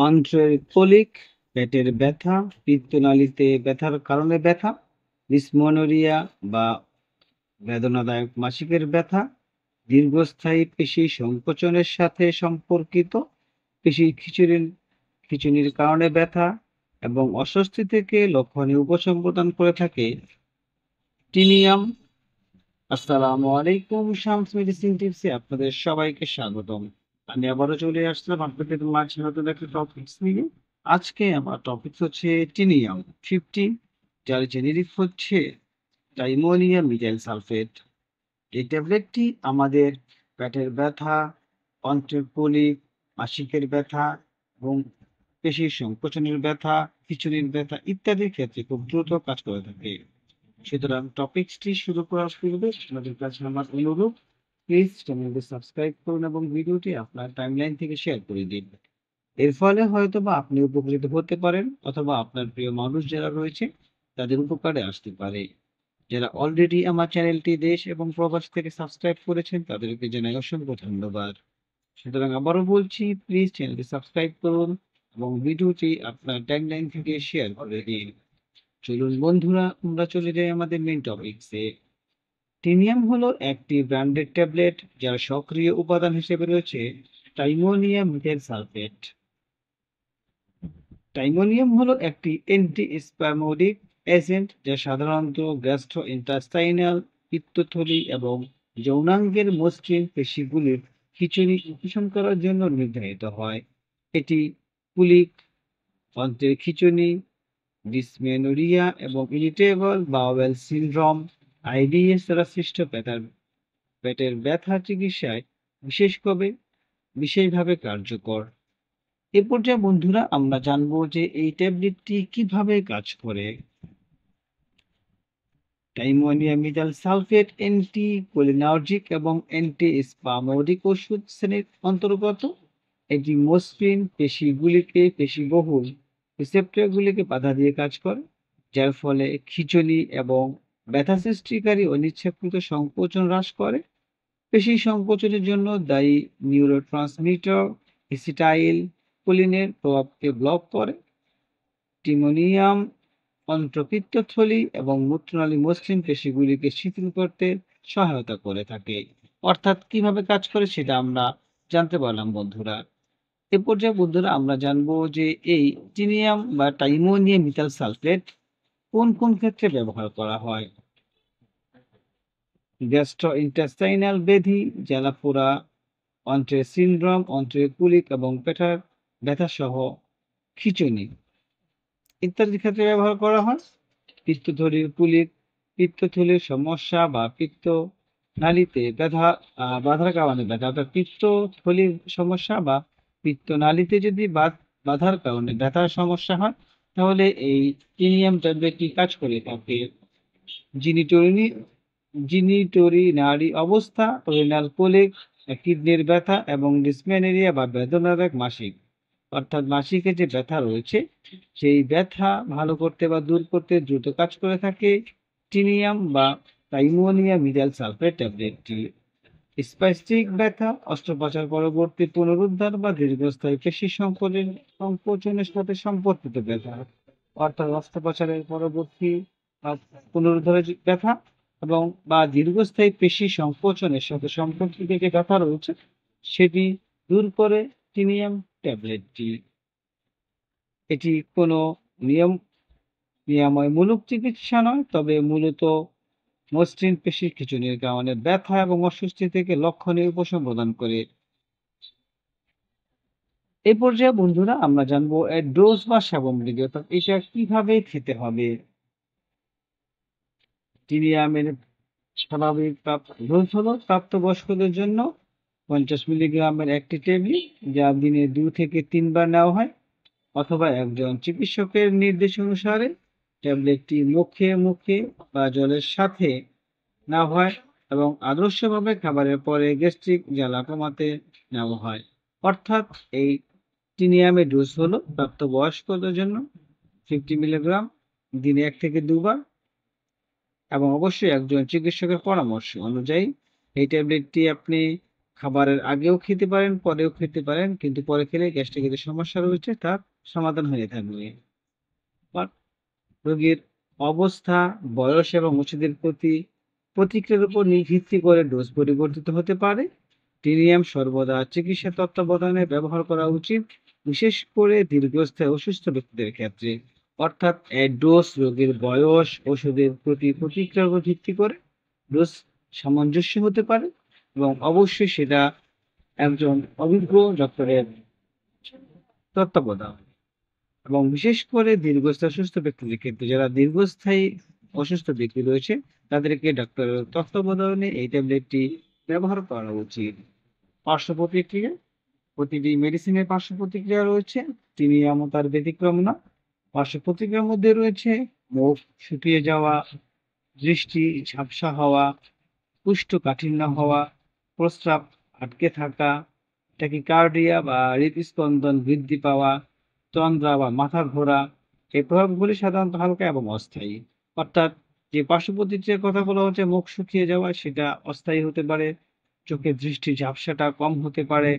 অন্ত্রের কলিক, পেটের ব্যথা, পিত্তনালীতে ব্যথার কারণে ব্যথা, ডিসমেনোরিয়া বা বেদনাদায়ক মাসিকের ব্যথা, দীর্ঘস্থায়ী পেশি সংকোচনের সাথে সম্পর্কিত, পেশি খিঁচুনির কারণে ব্যথা এবং অস্বস্তি থেকে লক্ষণীয় উপশম প্রদান করে থাকে টিনিয়াম। আসসালামু আলাইকুম, শামস মেডিসিন টিপসে আপনাদের সবাইকে স্বাগতম। আমি আবারও চলে আসলাম আপনাদের মাঝে নতুন একটা টপিকস নিয়ে। আজকে আমার টপিক হচ্ছে টিনিয়াম 50, যার জেনেরিক হচ্ছে ডাইমোনিয়াম মিথাইল সালফেট। এই ট্যাবলেটটি আমাদের পেটের ব্যথা, অন্ত্রের পলিপ, মাসিকের ব্যথা এবং পেশির সংকোচনের ব্যথা, খিঁচুনির ব্যথা ইত্যাদির ক্ষেত্রে খুব দ্রুত কাজ করে থাকে। সুতরাং টপিকসটি শুরু করার পূর্বে আপনাদের কাছে আমার অনুরোধ, প্লিজ চ্যানেলটি সাবস্ক্রাইব করুন এবং ভিডিওটি আপনার টাইমলাইন থেকে শেয়ার করে দিন। এর ফলে হয়তোবা আপনি উপকৃত হতে পারেন অথবা আপনার প্রিয় মানুষ যারা রয়েছে তাদের উপকারে আসতে পারে। যারা অলরেডি আমার চ্যানেলটি দেশ এবং প্রবাস থেকে সাবস্ক্রাইব করেছেন তাদেরকে জানাই অসংখ্য ধন্যবাদ। সুতরাং আবারও বলছি, প্লিজ চ্যানেলটি সাবস্ক্রাইব করুন এবং ভিডিওটি আপনার টাইমলাইন থেকে শেয়ার করে দিন। চলুন বন্ধুরা, আমরা চলে যাই আমাদের মেইন টপিকসে। টিনিয়াম হলো একটি ব্র্যান্ডেড ট্যাবলেট যার সক্রিয় উপাদান হিসেবে রয়েছে টাইমোনিয়াম মিথাইল সালফেট। টাইমোনিয়াম হলো একটি অ্যান্টি-স্পাজমোডিক এজেন্ট যা সাধারণত গ্যাস্ট্রোইন্টেস্টাইনাল, পিত্তথলি এবং যৌনাঙ্গের মসৃণ পেশিগুলির খিঁচুনি উপশম করার জন্য নির্ধারিত হয়। এটি পুলিক, অন্ত্রের খিঁচুনি, ডিসমেনোরিয়া এবং ইরিটেবল বাওয়েল সিনড্রোম আইবিএস দ্বারা সৃষ্ট পেটের ব্যথা চিকিৎসায় বিশেষভাবে কার্যকর। এ পর্যায়ে বন্ধুরা আমরা জানবো যে এই ট্যাবলেটটি কিভাবে কাজ করে। Timonium methyl sulphate anti cholinergic এবং অ্যান্টি স্পাজমোডিক ওষুধ শ্রেণীর অন্তর্গত। এটি মসৃণ পেশিবহুল রিসেপ্টরগুলিকে বাধা দিয়ে কাজ করে, যার ফলে খিঁচুনি এবং ব্যথা সৃষ্টিকারী অনিচ্ছাকৃত সংকোচন হ্রাস করে। পেশি সংকোচনের জন্য দায়ী নিউরোট্রান্সমিটার অ্যাসিটাইল কোলিনের প্রভাবকে ব্লক করে। টিমোনিয়াম অন্ত্রপিত্তথলি এবং মূত্রনালী মসৃণ পেশিগুলিকে শিথিল করতে সহায়তা করে থাকে। অর্থাৎ কিভাবে কাজ করে সেটা আমরা জানতে পারলাম বন্ধুরা। এ পর্যায়ে বন্ধুরা আমরা জানবো যে এই টিনিয়াম বা টাইমোনিয়াম মিথাইল সালফেট কোন কোন ক্ষেত্রে ব্যবহার করা হয়। গ্যাস্ট্রোইন্টেস্টাইনাল ব্যাধি, জ্বালাপোড়া, অন্ত্রের সিনড্রোম, অন্ত্রের পুলিক এবং পেটার ব্যথা সহ খিঁচুনি ইত্যাদির ক্ষেত্রে ব্যবহার করা হয়। পিত্তথলির পুলিক, পিত্তথলির সমস্যা বা পিত্ত নালীতে বাধার কারণে ব্যথা, অর্থাৎ পিত্তথলির সমস্যা বা পিত্ত নালীতে যদি বাধার কারণে ব্যথার সমস্যা হয় তাহলে এই টিনিয়াম ট্যাবলেটটি কাজ করে থাকে। জিনিটোরিনারি অবস্থা, রেনাল কোলিক, কিডনির ব্যথা এবং ডিসমেনোরিয়া বা বেদনাদায়ক মাসিক, অর্থাৎ মাসিকে যে ব্যথা রয়েছে সেই ব্যথা ভালো করতে বা দূর করতে দ্রুত কাজ করে থাকে টিনিয়াম বা টাইমোনিয়াম মিথাইল সালফেট ট্যাবলেটটি। স্পাস্টিক ব্যথা, অস্ত্রোপচার পরবর্তী পুনরুদ্ধার বা দীর্ঘস্থায়ী পেশি সংকোচনের সাথে সম্পর্কিত ব্যথা, অর্থাৎ অস্ত্রোপচারের পরবর্তী বা পুনরুদ্ধারের যে ব্যথা এবং বা দীর্ঘস্থায়ী পেশি সংকোচনের সাথে সম্পর্কিত যে ব্যথা রয়েছে সেটি দূর করে টিনিয়াম ট্যাবলেটটি। এটি কোনো নিরাময়মূলক চিকিৎসা নয়, তবে মূলত মসৃণ পেশির খিঁচুনির কারণে ব্যথা এবং অস্বস্তি থেকে লক্ষণীয় উপশম প্রদান করে। এই পর্যায়ে বন্ধুরা আমরা জানবো এর ডোজ বা সেবন বিধি, অর্থাৎ এটা কিভাবে খেতে হবে। টিনিয়ামের স্বাভাবিক ডোজ হলো প্রাপ্তবয়স্কদের জন্য 50 মিলিগ্রামের একটি ট্যাবলেট, যা দিনে 2 থেকে 3 বার নেওয়া হয়, অথবা একজন চিকিৎসকের নির্দেশ অনুসারে ট্যাবলেটটি মুখে মুখে বা জলের সাথে নেওয়া হয় এবং আদর্শভাবে খাবারের পরে গ্যাস্ট্রিক জ্বালা কমাতে নেওয়া হয়। অর্থাৎ এই টিনিয়ামের ডোজ হলো প্রাপ্তবয়স্কদের জন্য 50 মিলিগ্রাম, দিনে 1 থেকে 2 বার, এবং অবশ্যই একজন চিকিৎসকের পরামর্শ অনুযায়ী এই ট্যাবলেটটি আপনি খাবারের আগেও খেতে পারেন, পরেও খেতে পারেন, কিন্তু পরে খেলে গ্যাস্ট্রিকের যে সমস্যা রয়েছে তার সমাধান হয়ে থাকবে। বা রোগীর অবস্থা, বয়স এবং ওষুধের প্রতি প্রতিক্রিয়ার উপর ভিত্তি করে ডোজ পরিবর্তিত হতে পারে। টিনিয়াম সর্বদা চিকিৎসা তত্ত্বাবধানে ব্যবহার করা উচিত, বিশেষ করে দীর্ঘস্থায়ী অসুস্থ ব্যক্তিদের ক্ষেত্রে। অর্থাৎ ডোজ রোগীর বয়স, ওষুধের প্রতি প্রতিক্রিয়ার উপর ভিত্তি করে ডোজ সামঞ্জস্য হতে পারে, এবং অবশ্যই সেটা একজন অভিজ্ঞ ডক্টরের তত্ত্বাবধান। এবং বিশেষ করে দীর্ঘস্থায়ী অসুস্থ ব্যক্তিদের ক্ষেত্রে, যারা দীর্ঘস্থায়ী অসুস্থ ব্যক্তি রয়েছে, তাদেরকে ডাক্তারের তত্ত্বাবধানে এই ট্যাবলেটটি ব্যবহার করা উচিত। পার্শ্ব প্রতিক্রিয়া, প্রতিটি মেডিসিনের পার্শ্ব প্রতিক্রিয়া রয়েছে, তিনি এমন তার ব্যতিক্রম না। পার্শ্ব প্রতিক্রিয়ার মধ্যে রয়েছে মুখ শুকিয়ে যাওয়া, দৃষ্টি ঝাপসা হওয়া, কোষ্ঠকাঠিন্য হওয়া, প্রস্রাব আটকে থাকা, ট্যাকিকার্ডিয়া বা হৃদস্পন্দন বৃদ্ধি পাওয়া, তন্দ্রা বা মাথা ঘোরা। এই প্রভাবগুলি সাধারণত হালকা এবং অস্থায়ী। অর্থাৎ যে পার্শ্ব প্রতিক্রিয়ার কথা বলা হচ্ছে মুখ শুকিয়ে যাওয়া, সেটা অস্থায়ী হতে পারে। চোখের দৃষ্টি ঝাপসাটা কম হতে পারে,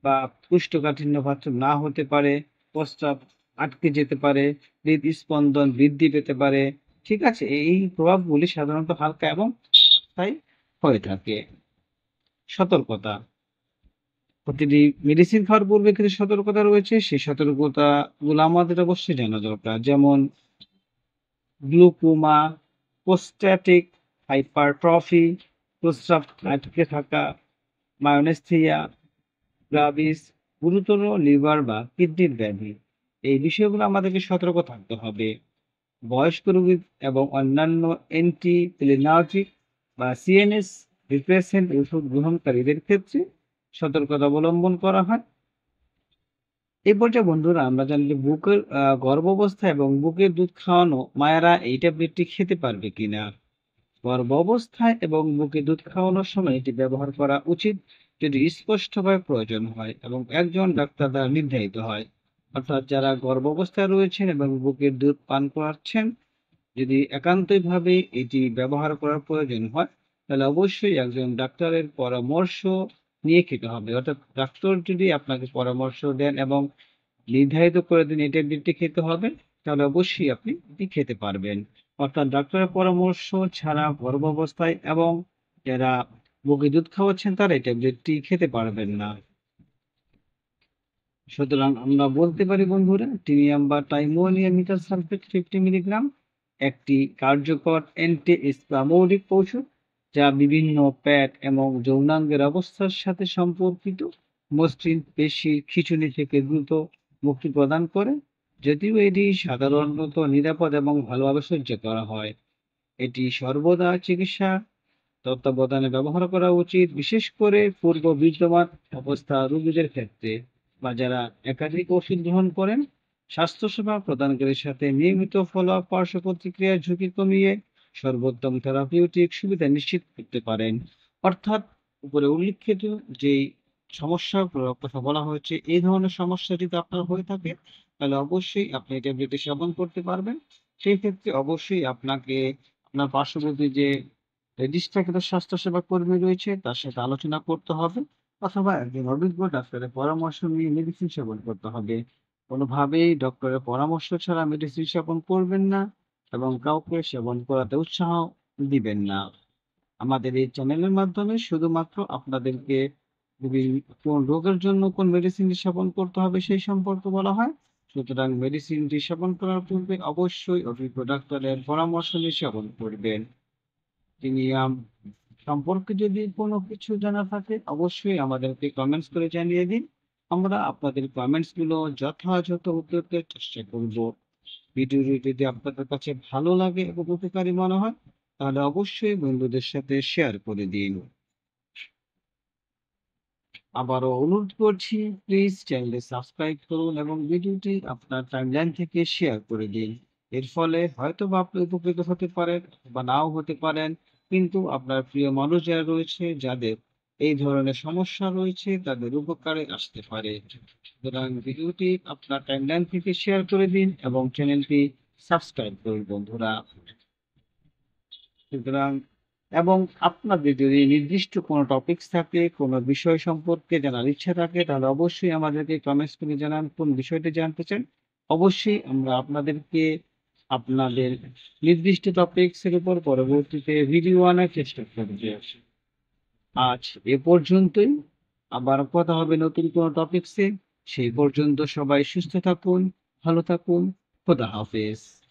বা কোষ্ঠকাঠিন্য মাত্র না হতে পারে, প্রস্রাব আটকে যেতে পারে, হৃদস্পন্দন বৃদ্ধি পেতে পারে। ঠিক আছে? এই প্রভাবগুলি সাধারণত হালকা এবং অস্থায়ী হয়ে থাকে। সতর্কতা, প্রতিটি মেডিসিন খাওয়ার পূর্বে কিছু সতর্কতা রয়েছে, সেই সতর্কতাগুলো আমাদের অবশ্যই জানা দরকার। যেমন গ্লুকোমা, প্রোস্ট্যাটিক হাইপারট্রফি, প্রস্রাব আটকে থাকা, মায়োনেস্থিয়া গ্রাভিস, গুরুতর লিভার বা কিডনির ব্যাধি। এই বিষয়গুলো আমাদেরকে সতর্ক থাকতে হবে। বয়স্ক রোগী এবং অন্যান্য অ্যান্টিপ্লেনার্জিক বা সিএনএস রিপ্লেসেন্ট ওষুধ গ্রহণকারীদের ক্ষেত্রে সতর্কতা অবলম্বন করা হয়। এই পর্যায়ে বন্ধুরা আমরা জানি যে বুকের গর্ভাবস্থা এবং বুকের দুধ খাওয়ানো মায়েরা এই ট্যাবলেটটি খেতে পারবে কিনা। গর্ভাবস্থায় এবং বুকে দুধ খাওয়ানোর সময় এটি ব্যবহার করা উচিত যদি স্পষ্টভাবে প্রয়োজন হয় এবং একজন ডাক্তার দ্বারা নির্ধারিত হয়। অর্থাৎ যারা গর্ভাবস্থায় রয়েছেন এবং বুকের দুধ পান করাচ্ছেন, যদি একান্তইভাবে এটি ব্যবহার করার প্রয়োজন হয়, তাহলে অবশ্যই একজন ডাক্তারের পরামর্শ নিয়ে খেতে হবে। অর্থাৎ ডাক্তার যদি আপনাকে পরামর্শ দেন এবং নির্ধারিত করে দেন এই ট্যাবলেটটি খেতে হবে, তাহলে অবশ্যই আপনি এটি খেতে পারবেন। অর্থাৎ ডাক্তারের পরামর্শ ছাড়া গর্ভাবস্থায় এবং যারা বুকে দুধ খাওয়াচ্ছেন তারা এই ট্যাবলেটটি খেতে পারবেন না। সুতরাং আমরা বলতে পারি বন্ধুরা, টিনিয়াম বা টাইমোনিয়াম মিথাইল সালফেট 50 মিলিগ্রাম একটি কার্যকর অ্যান্টি-স্প্যামোডিক ঔষধ, যা বিভিন্ন প্যাট এবং যৌনাঙ্গের অবস্থার সাথে সম্পর্কিত মসৃণ পেশি খিঁচুনি থেকে দ্রুত মুক্তি প্রদান করে। যদিও এটি সাধারণত নিরাপদ এবং ভালোভাবে সহ্য করা হয়, এটি সর্বদা চিকিৎসা তত্ত্বাবধানে ব্যবহার করা উচিত, বিশেষ করে পূর্ব বিদ্যমান অবস্থা রোগীদের ক্ষেত্রে, বা যারা একাধিক ওষুধ গ্রহণ করেন। স্বাস্থ্যসেবা প্রদানকারীর সাথে নিয়মিত ফলো-আপ পার্শ্ব প্রতিক্রিয়ার ঝুঁকি কমিয়ে সর্বোত্তম থেরাপিউটিক সুবিধা নিশ্চিত করতে পারেন। অর্থাৎ উপরে উল্লিখিত যেই সমস্যাগুলোর কথা বলা হয়েছে, এই ধরনের সমস্যা যদি আপনার হয়ে থাকে, তাহলে অবশ্যই আপনি এই ট্যাবলেটটি সেবন করতে পারবেন। সেই ক্ষেত্রে অবশ্যই আপনাকে আপনার পার্শ্ববর্তী যে রেজিস্ট্রাকৃত স্বাস্থ্যসেবা কর্মী রয়েছে তার সাথে আলোচনা করতে হবে, অথবা একজন অভিজ্ঞ ডাক্তারের পরামর্শ নিয়ে মেডিসিন সেবন করতে হবে। কোনোভাবেই ডক্টরের পরামর্শ ছাড়া মেডিসিন সেবন করবেন না এবং কাউকে সেবন করাতে উৎসাহ দিবেন না। আমাদের এই চ্যানেলের মাধ্যমে শুধুমাত্র আপনাদেরকে কোন রোগের জন্য কোন মেডিসিনটি সেবন করতে হবে সেই সম্পর্কে বলা হয়। সুতরাং মেডিসিনটি সেবন করার পূর্বে অবশ্যই অভিজ্ঞ ডাক্তারের পরামর্শ নিয়ে সেবন করবেন। তিনি সম্পর্কে যদি কোনো কিছু জানা থাকে, অবশ্যই আমাদেরকে কমেন্টস করে জানিয়ে দিন। আমরা আপনাদের কমেন্টস গুলো যথাযথ উত্তর দেওয়ার চেষ্টা করব। ভিডিওটি যদি আপনাদের কাছে ভালো লাগে এবং উপকারী মনে হয়, তাহলে অবশ্যই বন্ধুদের সাথে শেয়ার করে দিন। আবারও অনুরোধ করছি, প্লিজ চ্যানেলটি সাবস্ক্রাইব করুন এবং ভিডিওটি আপনার টাইমলাইন থেকে শেয়ার করে দিন। এর ফলে হয়তোবা আপনি উপকৃত হতে পারেন বা নাও হতে পারেন, কিন্তু আপনার প্রিয় মানুষ যারা রয়েছে, যাদের এই ধরনের সমস্যা রয়েছে, তাদের উপকারে আসতে পারে। সুতরাং ভিডিওটি আপনার টাইমলাইন থেকে শেয়ার করে দিন এবং চ্যানেলটি সাবস্ক্রাইব করুন বন্ধুরা। সুতরাং এবং আপনাদের যদি নির্দিষ্ট কোনো টপিকস থাকে, কোনো বিষয় সম্পর্কে জানার ইচ্ছা থাকে, তাহলে অবশ্যই আমাদেরকে কমেন্টস করে জানান কোন বিষয়টি জানতে চান। অবশ্যই আমরা আপনাদেরকে আপনাদের নির্দিষ্ট টপিকস এর উপর পরবর্তীতে ভিডিও আনার চেষ্টা করব। আজ এ পর্যন্তই। আবার কথা হবে নতুন কোনো টপিকসে। সেই পর্যন্ত সবাই সুস্থ থাকুন, ভালো থাকুন। খোদা হাফেজ।